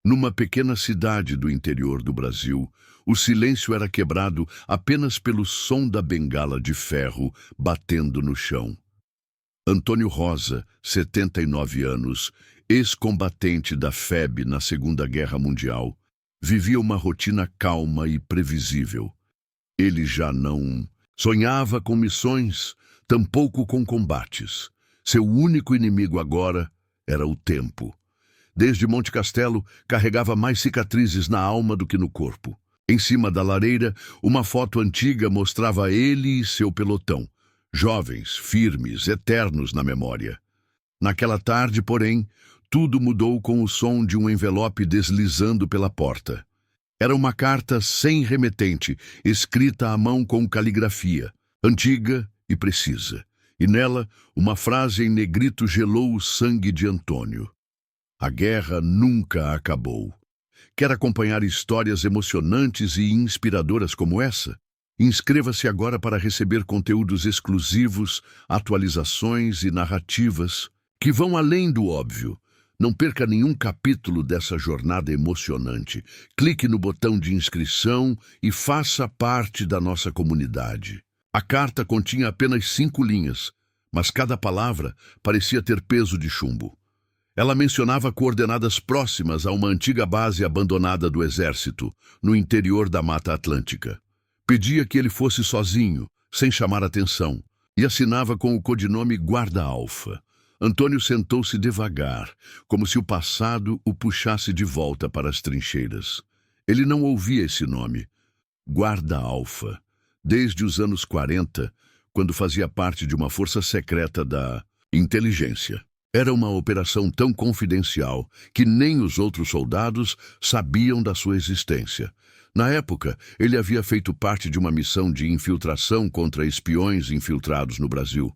Numa pequena cidade do interior do Brasil, o silêncio era quebrado apenas pelo som da bengala de ferro batendo no chão. Antônio Rosa, 79 anos, ex-combatente da FEB na Segunda Guerra Mundial, vivia uma rotina calma e previsível. Ele já não sonhava com missões, tampouco com combates. Seu único inimigo agora era o tempo. Desde Monte Castelo, carregava mais cicatrizes na alma do que no corpo. Em cima da lareira, uma foto antiga mostrava ele e seu pelotão, jovens, firmes, eternos na memória. Naquela tarde, porém, tudo mudou com o som de um envelope deslizando pela porta. Era uma carta sem remetente, escrita à mão com caligrafia, antiga e precisa. E nela, uma frase em negrito gelou o sangue de Antônio. A guerra nunca acabou. Quer acompanhar histórias emocionantes e inspiradoras como essa? Inscreva-se agora para receber conteúdos exclusivos, atualizações e narrativas que vão além do óbvio. Não perca nenhum capítulo dessa jornada emocionante. Clique no botão de inscrição e faça parte da nossa comunidade. A carta continha apenas 5 linhas, mas cada palavra parecia ter peso de chumbo. Ela mencionava coordenadas próximas a uma antiga base abandonada do exército, no interior da Mata Atlântica. Pedia que ele fosse sozinho, sem chamar atenção, e assinava com o codinome Guarda-Alfa. Antônio sentou-se devagar, como se o passado o puxasse de volta para as trincheiras. Ele não ouvia esse nome, Guarda-Alfa, desde os anos 40, quando fazia parte de uma força secreta da inteligência. Era uma operação tão confidencial que nem os outros soldados sabiam da sua existência. Na época, ele havia feito parte de uma missão de infiltração contra espiões infiltrados no Brasil.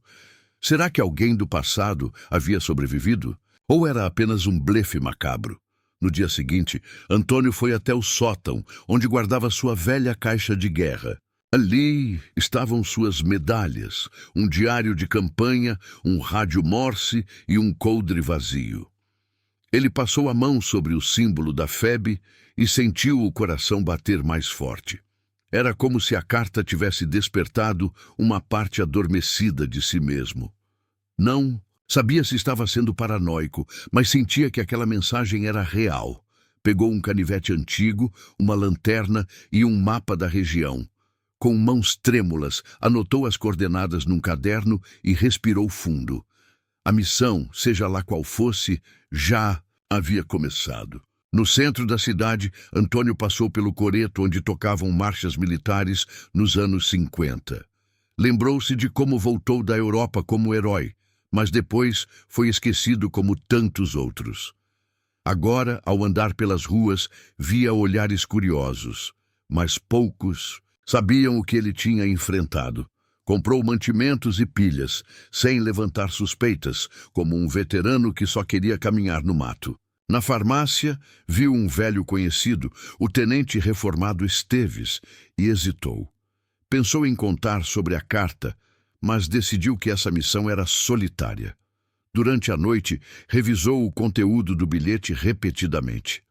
Será que alguém do passado havia sobrevivido? Ou era apenas um blefe macabro? No dia seguinte, Antônio foi até o sótão, onde guardava sua velha caixa de guerra. Ali estavam suas medalhas, um diário de campanha, um rádio Morse e um coldre vazio. Ele passou a mão sobre o símbolo da FEB e sentiu o coração bater mais forte. Era como se a carta tivesse despertado uma parte adormecida de si mesmo. Não sabia se estava sendo paranoico, mas sentia que aquela mensagem era real. Pegou um canivete antigo, uma lanterna e um mapa da região. Com mãos trêmulas, anotou as coordenadas num caderno e respirou fundo. A missão, seja lá qual fosse, já havia começado. No centro da cidade, Antônio passou pelo coreto onde tocavam marchas militares nos anos 50. Lembrou-se de como voltou da Europa como herói, mas depois foi esquecido como tantos outros. Agora, ao andar pelas ruas, via olhares curiosos, mas poucos sabiam o que ele tinha enfrentado. Comprou mantimentos e pilhas, sem levantar suspeitas, como um veterano que só queria caminhar no mato. Na farmácia, viu um velho conhecido, o tenente reformado Esteves, e hesitou. Pensou em contar sobre a carta, mas decidiu que essa missão era solitária. Durante a noite, revisou o conteúdo do bilhete repetidamente.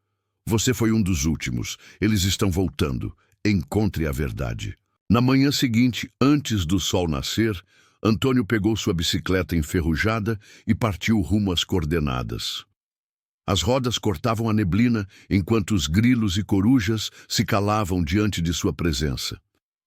Você foi um dos últimos. Eles estão voltando. Encontre a verdade. Na manhã seguinte, antes do sol nascer, Antônio pegou sua bicicleta enferrujada e partiu rumo às coordenadas. As rodas cortavam a neblina enquanto os grilos e corujas se calavam diante de sua presença.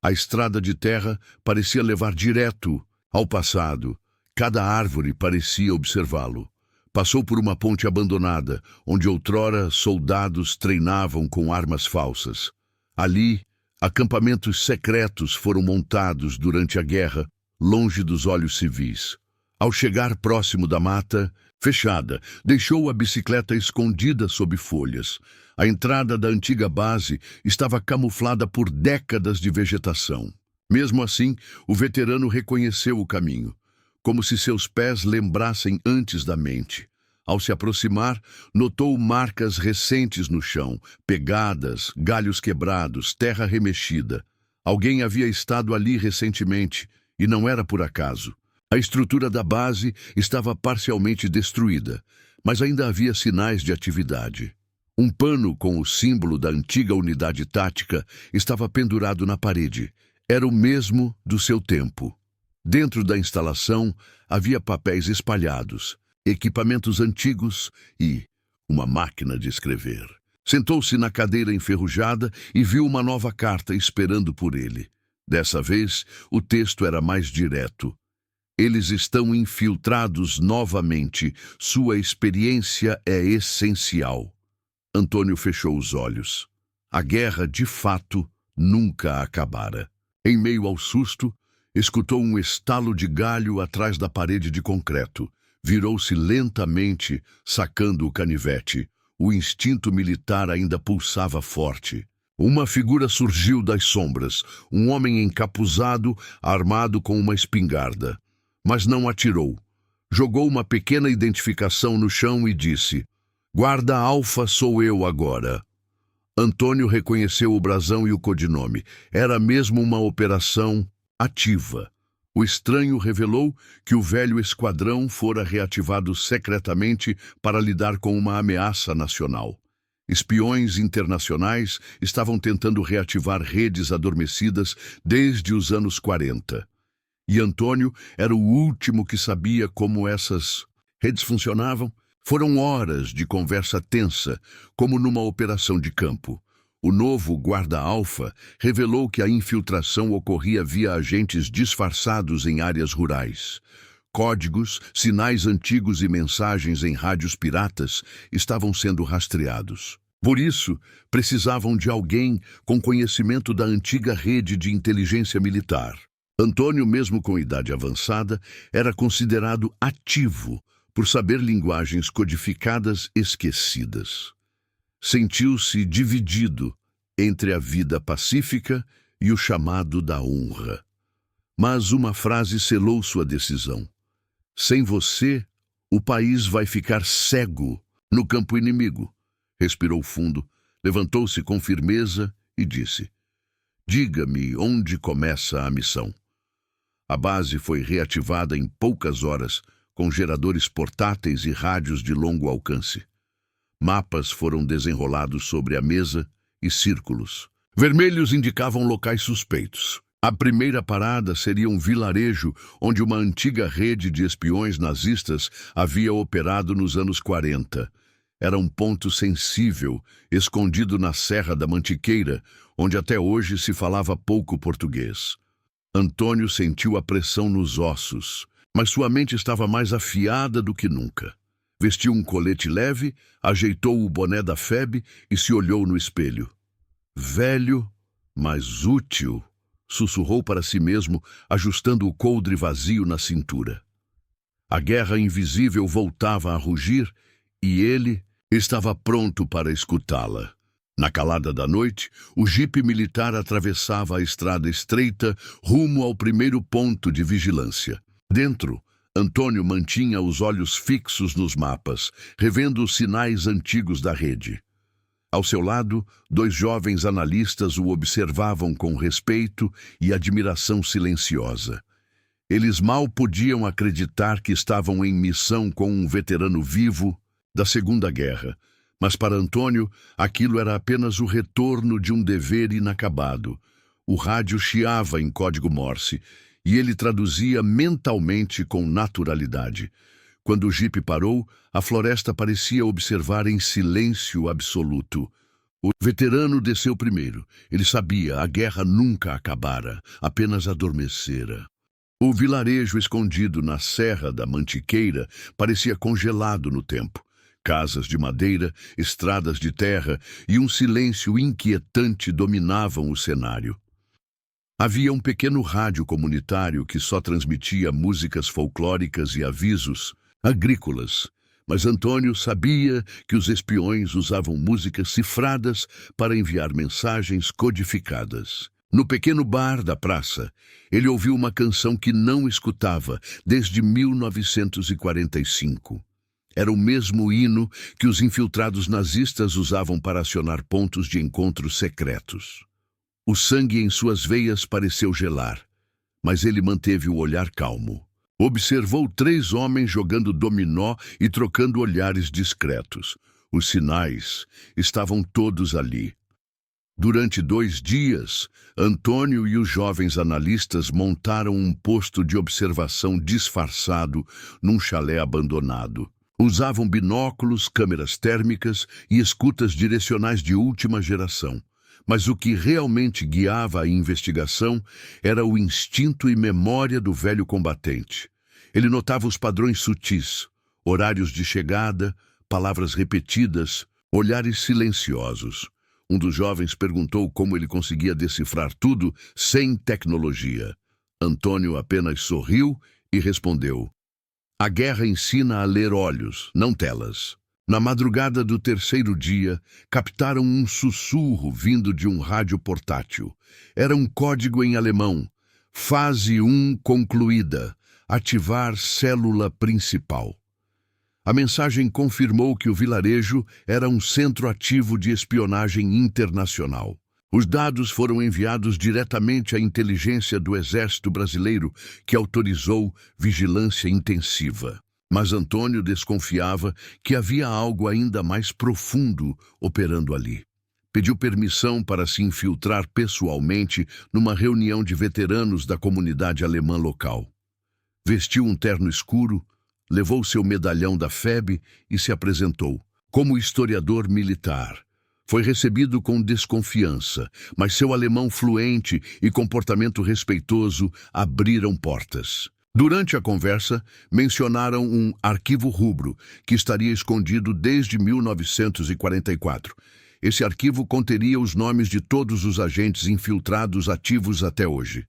A estrada de terra parecia levar direto ao passado. Cada árvore parecia observá-lo. Passou por uma ponte abandonada, onde outrora soldados treinavam com armas falsas. Ali, acampamentos secretos foram montados durante a guerra, longe dos olhos civis. Ao chegar próximo da mata fechada, deixou a bicicleta escondida sob folhas. A entrada da antiga base estava camuflada por décadas de vegetação. Mesmo assim, o veterano reconheceu o caminho, como se seus pés lembrassem antes da mente. Ao se aproximar, notou marcas recentes no chão, pegadas, galhos quebrados, terra remexida. Alguém havia estado ali recentemente, e não era por acaso. A estrutura da base estava parcialmente destruída, mas ainda havia sinais de atividade. Um pano com o símbolo da antiga unidade tática estava pendurado na parede. Era o mesmo do seu tempo. Dentro da instalação havia papéis espalhados, equipamentos antigos e uma máquina de escrever. Sentou-se na cadeira enferrujada e viu uma nova carta esperando por ele. Dessa vez, o texto era mais direto. Eles estão infiltrados novamente. Sua experiência é essencial. Antônio fechou os olhos. A guerra, de fato, nunca acabara. Em meio ao susto, escutou um estalo de galho atrás da parede de concreto. Virou-se lentamente, sacando o canivete. O instinto militar ainda pulsava forte. Uma figura surgiu das sombras, um homem encapuzado, armado com uma espingarda. Mas não atirou. Jogou uma pequena identificação no chão e disse: "Guarda Alfa, sou eu agora." Antônio reconheceu o brasão e o codinome. Era mesmo uma operação ativa. O estranho revelou que o velho esquadrão fora reativado secretamente para lidar com uma ameaça nacional. Espiões internacionais estavam tentando reativar redes adormecidas desde os anos 40. E Antônio era o último que sabia como essas redes funcionavam. Foram horas de conversa tensa, como numa operação de campo. O novo guarda-alfa revelou que a infiltração ocorria via agentes disfarçados em áreas rurais. Códigos, sinais antigos e mensagens em rádios piratas estavam sendo rastreados. Por isso, precisavam de alguém com conhecimento da antiga rede de inteligência militar. Antônio, mesmo com idade avançada, era considerado ativo por saber linguagens codificadas esquecidas. Sentiu-se dividido entre a vida pacífica e o chamado da honra. Mas uma frase selou sua decisão: "Sem você, o país vai ficar cego no campo inimigo." Respirou fundo, levantou-se com firmeza e disse: "Diga-me onde começa a missão." A base foi reativada em poucas horas, com geradores portáteis e rádios de longo alcance. Mapas foram desenrolados sobre a mesa e círculos. Vermelhos indicavam locais suspeitos. A primeira parada seria um vilarejo onde uma antiga rede de espiões nazistas havia operado nos anos 40. Era um ponto sensível, escondido na Serra da Mantiqueira, onde até hoje se falava pouco português. Antônio sentiu a pressão nos ossos, mas sua mente estava mais afiada do que nunca. Vestiu um colete leve, ajeitou o boné da FEB e se olhou no espelho. "Velho, mas útil", sussurrou para si mesmo, ajustando o coldre vazio na cintura. A guerra invisível voltava a rugir e ele estava pronto para escutá-la. Na calada da noite, o jipe militar atravessava a estrada estreita rumo ao primeiro ponto de vigilância. Dentro, Antônio mantinha os olhos fixos nos mapas, revendo os sinais antigos da rede. Ao seu lado, 2 jovens analistas o observavam com respeito e admiração silenciosa. Eles mal podiam acreditar que estavam em missão com um veterano vivo da Segunda Guerra, mas para Antônio aquilo era apenas o retorno de um dever inacabado. O rádio chiava em código Morse e ele traduzia mentalmente com naturalidade. Quando o jipe parou, a floresta parecia observar em silêncio absoluto. O veterano desceu primeiro. Ele sabia, a guerra nunca acabara, apenas adormecera. O vilarejo escondido na Serra da Mantiqueira parecia congelado no tempo. Casas de madeira, estradas de terra e um silêncio inquietante dominavam o cenário. Havia um pequeno rádio comunitário que só transmitia músicas folclóricas e avisos agrícolas, mas Antônio sabia que os espiões usavam músicas cifradas para enviar mensagens codificadas. No pequeno bar da praça, ele ouviu uma canção que não escutava desde 1945. Era o mesmo hino que os infiltrados nazistas usavam para acionar pontos de encontros secretos. O sangue em suas veias pareceu gelar, mas ele manteve o olhar calmo. Observou 3 homens jogando dominó e trocando olhares discretos. Os sinais estavam todos ali. Durante 2 dias, Antônio e os jovens analistas montaram um posto de observação disfarçado num chalé abandonado. Usavam binóculos, câmeras térmicas e escutas direcionais de última geração. Mas o que realmente guiava a investigação era o instinto e memória do velho combatente. Ele notava os padrões sutis, horários de chegada, palavras repetidas, olhares silenciosos. Um dos jovens perguntou como ele conseguia decifrar tudo sem tecnologia. Antônio apenas sorriu e respondeu: "A guerra ensina a ler olhos, não telas." Na madrugada do 3º dia, captaram um sussurro vindo de um rádio portátil. Era um código em alemão. Fase 1 concluída. Ativar célula principal. A mensagem confirmou que o vilarejo era um centro ativo de espionagem internacional. Os dados foram enviados diretamente à inteligência do Exército Brasileiro, que autorizou vigilância intensiva. Mas Antônio desconfiava que havia algo ainda mais profundo operando ali. Pediu permissão para se infiltrar pessoalmente numa reunião de veteranos da comunidade alemã local. Vestiu um terno escuro, levou seu medalhão da FEB e se apresentou como historiador militar. Foi recebido com desconfiança, mas seu alemão fluente e comportamento respeitoso abriram portas. Durante a conversa, mencionaram um arquivo rubro que estaria escondido desde 1944. Esse arquivo conteria os nomes de todos os agentes infiltrados ativos até hoje.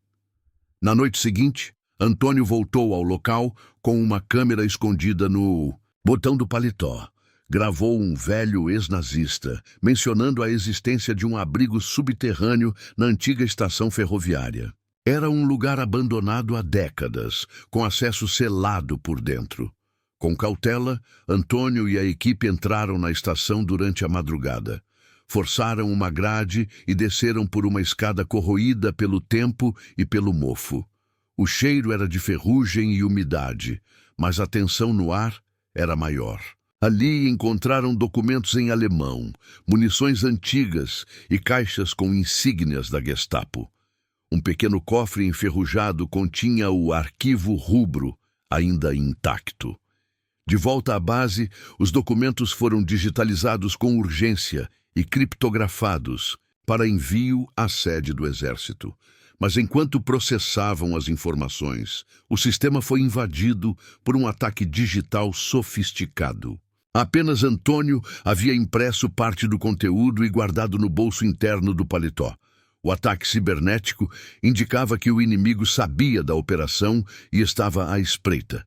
Na noite seguinte, Antônio voltou ao local com uma câmera escondida no botão do paletó. Gravou um velho ex-nazista, mencionando a existência de um abrigo subterrâneo na antiga estação ferroviária. Era um lugar abandonado há décadas, com acesso selado por dentro. Com cautela, Antônio e a equipe entraram na estação durante a madrugada. Forçaram uma grade e desceram por uma escada corroída pelo tempo e pelo mofo. O cheiro era de ferrugem e umidade, mas a tensão no ar era maior. Ali encontraram documentos em alemão, munições antigas e caixas com insígnias da Gestapo. Um pequeno cofre enferrujado continha o arquivo rubro, ainda intacto. De volta à base, os documentos foram digitalizados com urgência e criptografados para envio à sede do Exército. Mas enquanto processavam as informações, o sistema foi invadido por um ataque digital sofisticado. Apenas Antônio havia impresso parte do conteúdo e guardado no bolso interno do paletó. O ataque cibernético indicava que o inimigo sabia da operação e estava à espreita.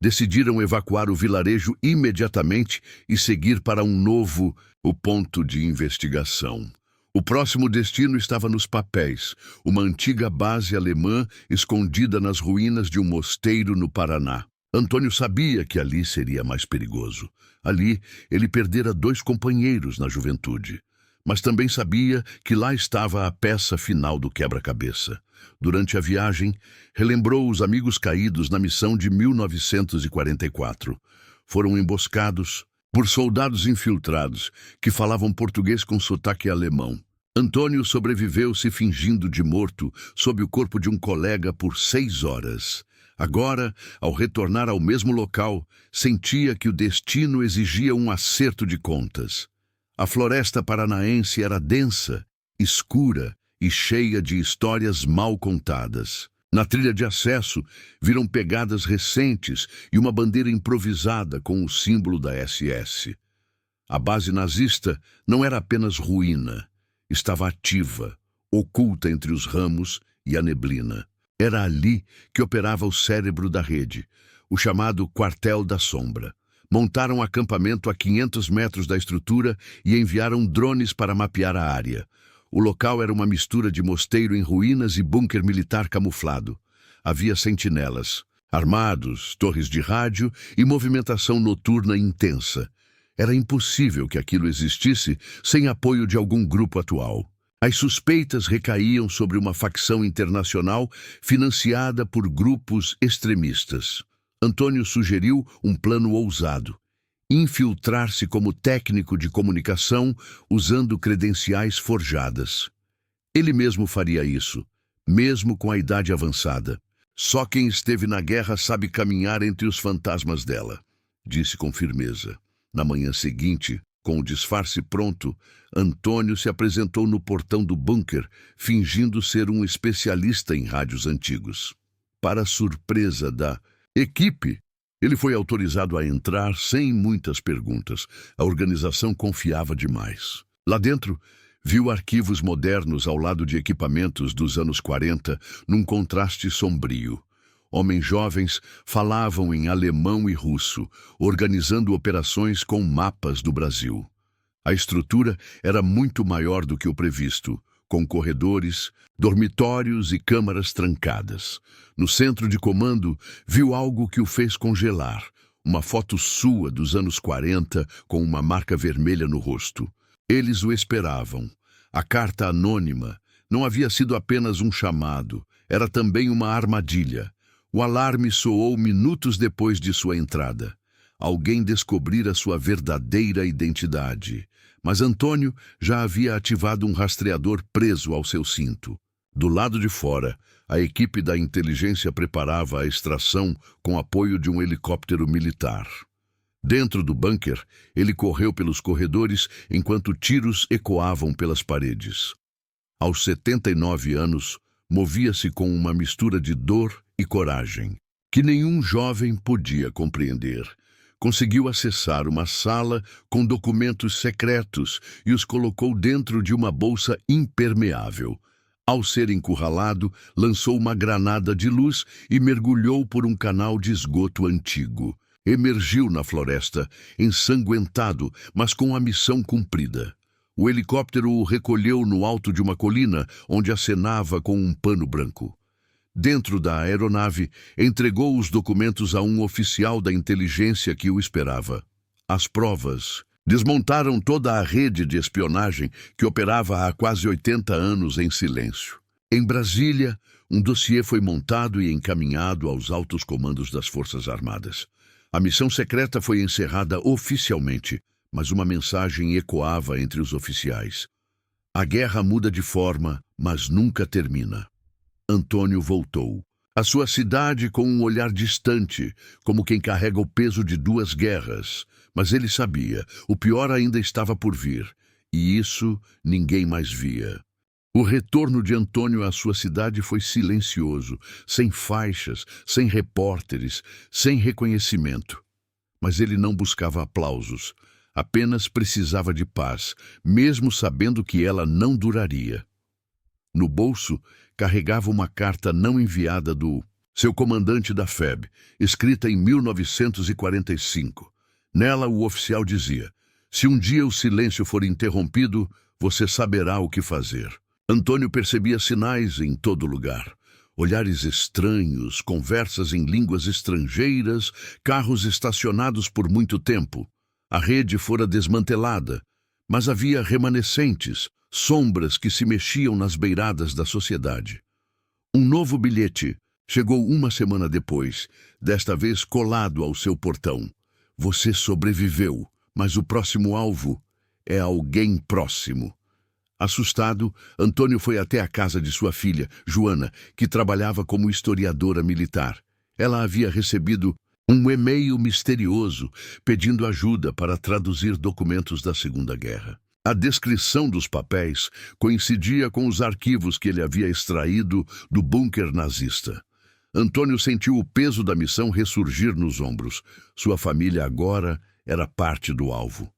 Decidiram evacuar o vilarejo imediatamente e seguir para o ponto de investigação. O próximo destino estava nos papéis, uma antiga base alemã escondida nas ruínas de um mosteiro no Paraná. Antônio sabia que ali seria mais perigoso. Ali, ele perdera 2 companheiros na juventude. Mas também sabia que lá estava a peça final do quebra-cabeça. Durante a viagem, relembrou os amigos caídos na missão de 1944. Foram emboscados por soldados infiltrados que falavam português com sotaque alemão. Antônio sobreviveu se fingindo de morto sob o corpo de um colega por 6 horas. Agora, ao retornar ao mesmo local, sentia que o destino exigia um acerto de contas. A floresta paranaense era densa, escura e cheia de histórias mal contadas. Na trilha de acesso, viram pegadas recentes e uma bandeira improvisada com o símbolo da SS. A base nazista não era apenas ruína, estava ativa, oculta entre os ramos e a neblina. Era ali que operava o cérebro da rede, o chamado Quartel da Sombra. Montaram acampamento a 500 metros da estrutura e enviaram drones para mapear a área. O local era uma mistura de mosteiro em ruínas e bunker militar camuflado. Havia sentinelas, armados, torres de rádio e movimentação noturna intensa. Era impossível que aquilo existisse sem apoio de algum grupo atual. As suspeitas recaíam sobre uma facção internacional financiada por grupos extremistas. Antônio sugeriu um plano ousado: infiltrar-se como técnico de comunicação usando credenciais forjadas. Ele mesmo faria isso, mesmo com a idade avançada. Só quem esteve na guerra sabe caminhar entre os fantasmas dela, disse com firmeza. Na manhã seguinte, com o disfarce pronto, Antônio se apresentou no portão do bunker, fingindo ser um especialista em rádios antigos. Para surpresa da equipe, ele foi autorizado a entrar sem muitas perguntas. A organização confiava demais. Lá dentro, viu arquivos modernos ao lado de equipamentos dos anos 40, num contraste sombrio. Homens jovens falavam em alemão e russo, organizando operações com mapas do Brasil. A estrutura era muito maior do que o previsto, com corredores, dormitórios e câmaras trancadas. No centro de comando, viu algo que o fez congelar, uma foto sua dos anos 40 com uma marca vermelha no rosto. Eles o esperavam. A carta anônima não havia sido apenas um chamado, era também uma armadilha. O alarme soou minutos depois de sua entrada. Alguém descobrira sua verdadeira identidade. Mas Antônio já havia ativado um rastreador preso ao seu cinto. Do lado de fora, a equipe da inteligência preparava a extração com apoio de um helicóptero militar. Dentro do bunker, ele correu pelos corredores enquanto tiros ecoavam pelas paredes. Aos 79 anos, movia-se com uma mistura de dor e coragem, que nenhum jovem podia compreender. Conseguiu acessar uma sala com documentos secretos e os colocou dentro de uma bolsa impermeável. Ao ser encurralado, lançou uma granada de luz e mergulhou por um canal de esgoto antigo. Emergiu na floresta, ensanguentado, mas com a missão cumprida. O helicóptero o recolheu no alto de uma colina, onde acenava com um pano branco. Dentro da aeronave, entregou os documentos a um oficial da inteligência que o esperava. As provas desmontaram toda a rede de espionagem que operava há quase 80 anos em silêncio. Em Brasília, um dossiê foi montado e encaminhado aos altos comandos das Forças Armadas. A missão secreta foi encerrada oficialmente, mas uma mensagem ecoava entre os oficiais. A guerra muda de forma, mas nunca termina. Antônio voltou. A sua cidade com um olhar distante, como quem carrega o peso de 2 guerras. Mas ele sabia, o pior ainda estava por vir, e isso ninguém mais via. O retorno de Antônio à sua cidade foi silencioso, sem faixas, sem repórteres, sem reconhecimento. Mas ele não buscava aplausos, apenas precisava de paz, mesmo sabendo que ela não duraria. No bolso, carregava uma carta não enviada do seu comandante da FEB, escrita em 1945. Nela, o oficial dizia: "Se um dia o silêncio for interrompido, você saberá o que fazer." Antônio percebia sinais em todo lugar. Olhares estranhos, conversas em línguas estrangeiras, carros estacionados por muito tempo. A rede fora desmantelada, mas havia remanescentes, sombras que se mexiam nas beiradas da sociedade. Um novo bilhete chegou uma semana depois, desta vez colado ao seu portão. "Você sobreviveu, mas o próximo alvo é alguém próximo." Assustado, Antônio foi até a casa de sua filha, Joana, que trabalhava como historiadora militar. Ela havia recebido um e-mail misterioso pedindo ajuda para traduzir documentos da Segunda Guerra. A descrição dos papéis coincidia com os arquivos que ele havia extraído do bunker nazista. Antônio sentiu o peso da missão ressurgir nos ombros. Sua família agora era parte do alvo.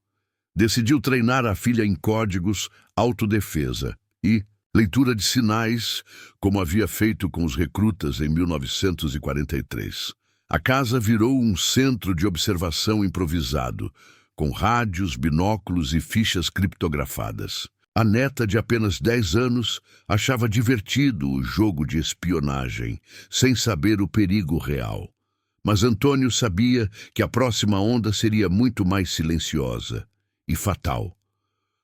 Decidiu treinar a filha em códigos, autodefesa e leitura de sinais, como havia feito com os recrutas em 1943. A casa virou um centro de observação improvisado, com rádios, binóculos e fichas criptografadas. A neta de apenas 10 anos achava divertido o jogo de espionagem, sem saber o perigo real. Mas Antônio sabia que a próxima onda seria muito mais silenciosa e fatal.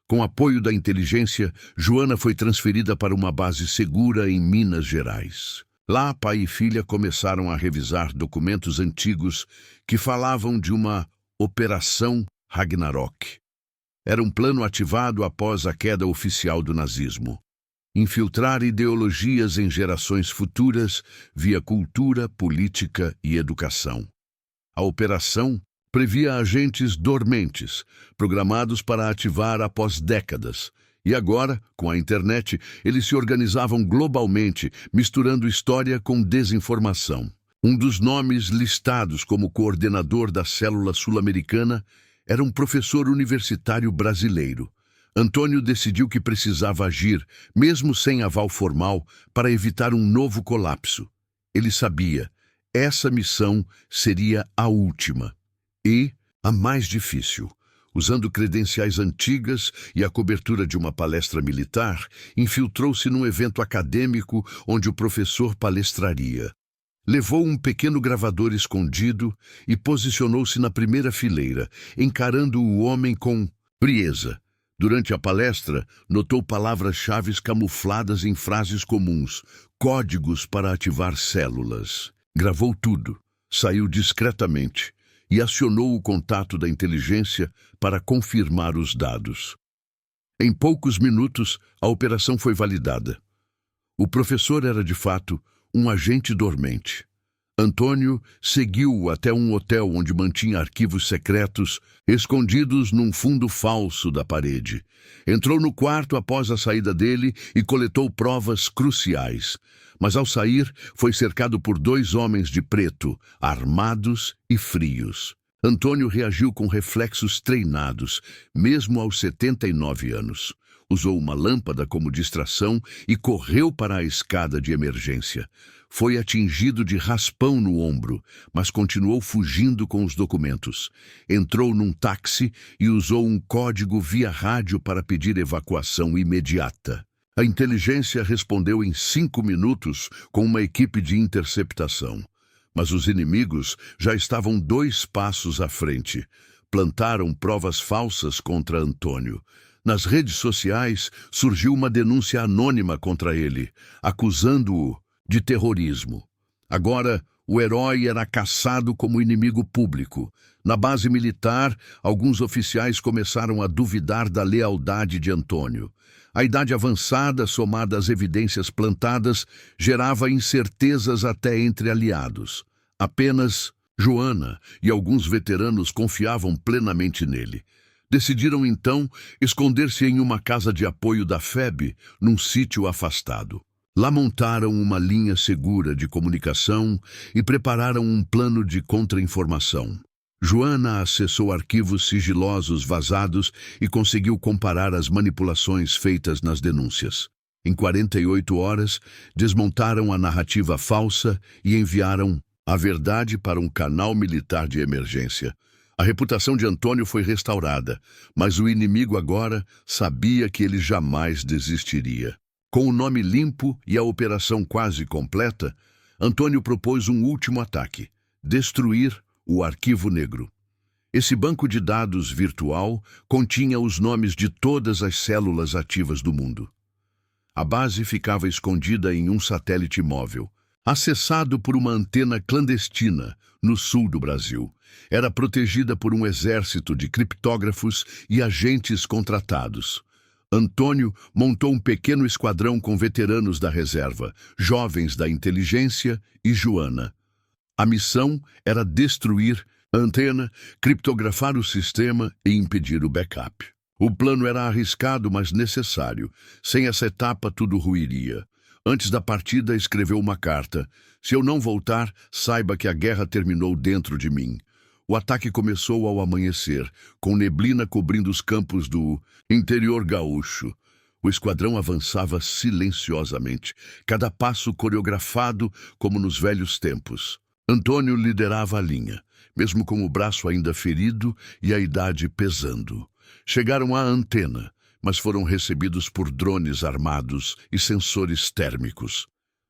Com apoio da inteligência, Joana foi transferida para uma base segura em Minas Gerais. Lá, pai e filha começaram a revisar documentos antigos que falavam de uma Operação Ragnarok. Era um plano ativado após a queda oficial do nazismo. Infiltrar ideologias em gerações futuras via cultura, política e educação. A operação previa agentes dormentes, programados para ativar após décadas. E agora, com a internet, eles se organizavam globalmente, misturando história com desinformação. Um dos nomes listados como coordenador da célula sul-americana era um professor universitário brasileiro. Antônio decidiu que precisava agir, mesmo sem aval formal, para evitar um novo colapso. Ele sabia, essa missão seria a última e a mais difícil. Usando credenciais antigas e a cobertura de uma palestra militar, infiltrou-se num evento acadêmico onde o professor palestraria. Levou um pequeno gravador escondido e posicionou-se na primeira fileira, encarando o homem com frieza. Durante a palestra, notou palavras-chave camufladas em frases comuns, códigos para ativar células. Gravou tudo, saiu discretamente e acionou o contato da inteligência para confirmar os dados. Em poucos minutos, a operação foi validada. O professor era, de fato, um agente dormente. Antônio seguiu-o até um hotel onde mantinha arquivos secretos escondidos num fundo falso da parede. Entrou no quarto após a saída dele e coletou provas cruciais. Mas ao sair, foi cercado por 2 homens de preto, armados e frios. Antônio reagiu com reflexos treinados, mesmo aos 79 anos. Usou uma lâmpada como distração e correu para a escada de emergência. Foi atingido de raspão no ombro, mas continuou fugindo com os documentos. Entrou num táxi e usou um código via rádio para pedir evacuação imediata. A inteligência respondeu em 5 minutos com uma equipe de interceptação. Mas os inimigos já estavam 2 passos à frente. Plantaram provas falsas contra Antônio. Nas redes sociais, surgiu uma denúncia anônima contra ele, acusando-o de terrorismo. Agora, o herói era caçado como inimigo público. Na base militar, alguns oficiais começaram a duvidar da lealdade de Antônio. A idade avançada, somada às evidências plantadas, gerava incertezas até entre aliados. Apenas Joana e alguns veteranos confiavam plenamente nele. Decidiram, então, esconder-se em uma casa de apoio da FEB, num sítio afastado. Lá montaram uma linha segura de comunicação e prepararam um plano de contra-informação. Joana acessou arquivos sigilosos vazados e conseguiu comparar as manipulações feitas nas denúncias. Em 48 horas, desmontaram a narrativa falsa e enviaram a verdade para um canal militar de emergência. A reputação de Antônio foi restaurada, mas o inimigo agora sabia que ele jamais desistiria. Com o nome limpo e a operação quase completa, Antônio propôs um último ataque: destruir o Arquivo Negro. Esse banco de dados virtual continha os nomes de todas as células ativas do mundo. A base ficava escondida em um satélite móvel, acessado por uma antena clandestina no sul do Brasil. Era protegida por um exército de criptógrafos e agentes contratados. Antônio montou um pequeno esquadrão com veteranos da reserva, jovens da inteligência e Joana. A missão era destruir a antena, criptografar o sistema e impedir o backup. O plano era arriscado, mas necessário. Sem essa etapa, tudo ruiria. Antes da partida, escreveu uma carta: "Se eu não voltar, saiba que a guerra terminou dentro de mim." O ataque começou ao amanhecer, com neblina cobrindo os campos do interior gaúcho. O esquadrão avançava silenciosamente, cada passo coreografado como nos velhos tempos. Antônio liderava a linha, mesmo com o braço ainda ferido e a idade pesando. Chegaram à antena, mas foram recebidos por drones armados e sensores térmicos.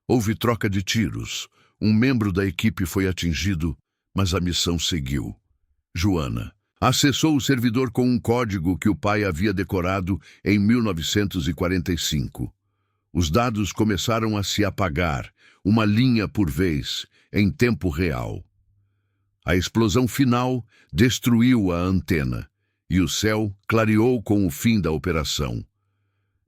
Houve troca de tiros. Um membro da equipe foi atingido, mas a missão seguiu. Joana acessou o servidor com um código que o pai havia decorado em 1945. Os dados começaram a se apagar, uma linha por vez, em tempo real. A explosão final destruiu a antena e o céu clareou com o fim da operação.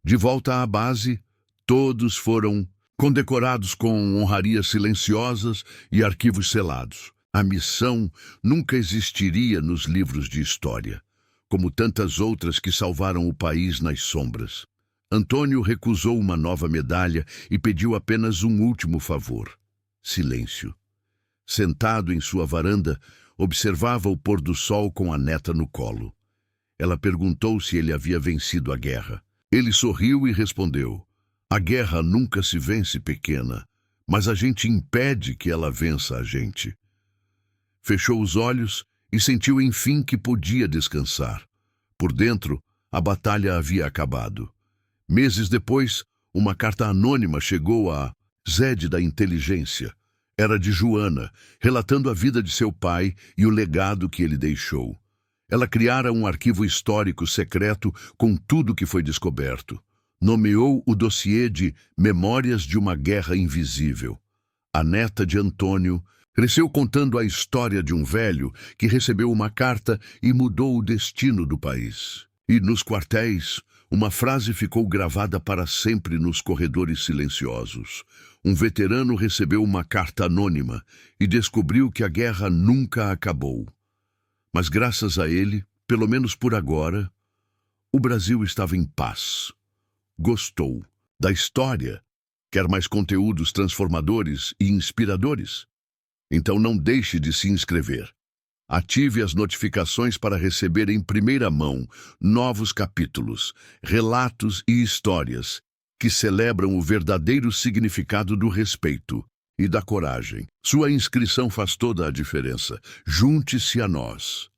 De volta à base, todos foram condecorados com honrarias silenciosas e arquivos selados. A missão nunca existiria nos livros de história, como tantas outras que salvaram o país nas sombras. Antônio recusou uma nova medalha e pediu apenas um último favor: silêncio. Sentado em sua varanda, observava o pôr do sol com a neta no colo. Ela perguntou se ele havia vencido a guerra. Ele sorriu e respondeu: a guerra nunca se vence, pequena, mas a gente impede que ela vença a gente. Fechou os olhos e sentiu enfim que podia descansar. Por dentro, a batalha havia acabado. Meses depois, uma carta anônima chegou a Zed da inteligência. Era de Joana, relatando a vida de seu pai e o legado que ele deixou. Ela criara um arquivo histórico secreto com tudo que foi descoberto. Nomeou o dossiê de Memórias de uma Guerra Invisível. A neta de Antônio cresceu contando a história de um velho que recebeu uma carta e mudou o destino do país. E nos quartéis, uma frase ficou gravada para sempre nos corredores silenciosos. Um veterano recebeu uma carta anônima e descobriu que a guerra nunca acabou. Mas graças a ele, pelo menos por agora, o Brasil estava em paz. Gostou da história? Quer mais conteúdos transformadores e inspiradores? Então não deixe de se inscrever. Ative as notificações para receber em primeira mão novos capítulos, relatos e histórias que celebram o verdadeiro significado do respeito e da coragem. Sua inscrição faz toda a diferença. Junte-se a nós.